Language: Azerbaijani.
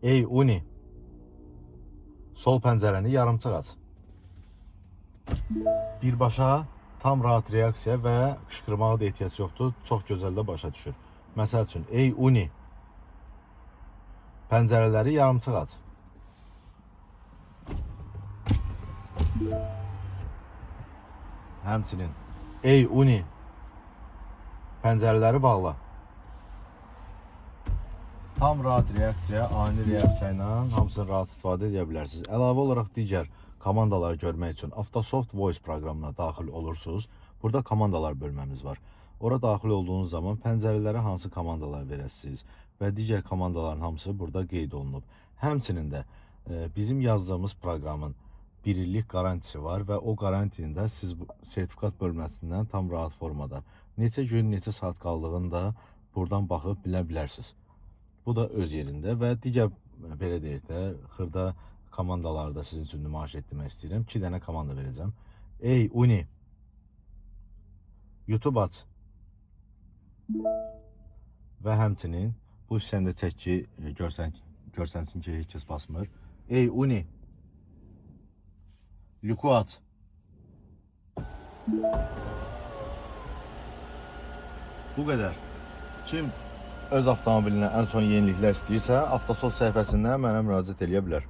Ey Uni, sol pəncərəni yarımçıq aç. Birbaşa tam rahat reaksiya və qışqırmağa da ehtiyac yoxdur. Çox gözəl də başa düşür. Məsəl üçün, ey Uni, pəncərələri yarımçıq aç. Həmçinin, ey Uni, pəncərələri bağla. Tam rahat reaksiya, ani reaksiya ilə hamısını rahat istifadə edə bilərsiniz. Əlavə olaraq digər komandaları görmək üçün Avtosoft Voice proqramına daxil olursunuz. Burada komandalar bölməmiz var. Ora daxil olduğunuz zaman pəncərələrə hansı komandalar verəsiniz və digər komandaların hamısı burada qeyd olunub. Həmçinin də bizim yazdığımız proqramın 1 illik garantisi var və o garantinin də siz sertifikat bölməsindən tam rahat formada neçə gün, neçə saat qaldığını da buradan baxıb bilə bilərsiniz. Bu da öz yerində və digər belə deyək də xırda komandaları da sizin üçün nümayiş etdirmək istəyirəm. 2 dənə komanda verəcəm. Ey Uni, YouTube aç. Və həmçinin bu hissəni də çək ki, görsənsin ki, heç kəs basmır. Ey Uni, Luku aç. Bu qədər. Kim öz avtomobilinə ən son yeniliklər istəyirsə, Avtosol səhifəsindən mənə müraciət edə bilər.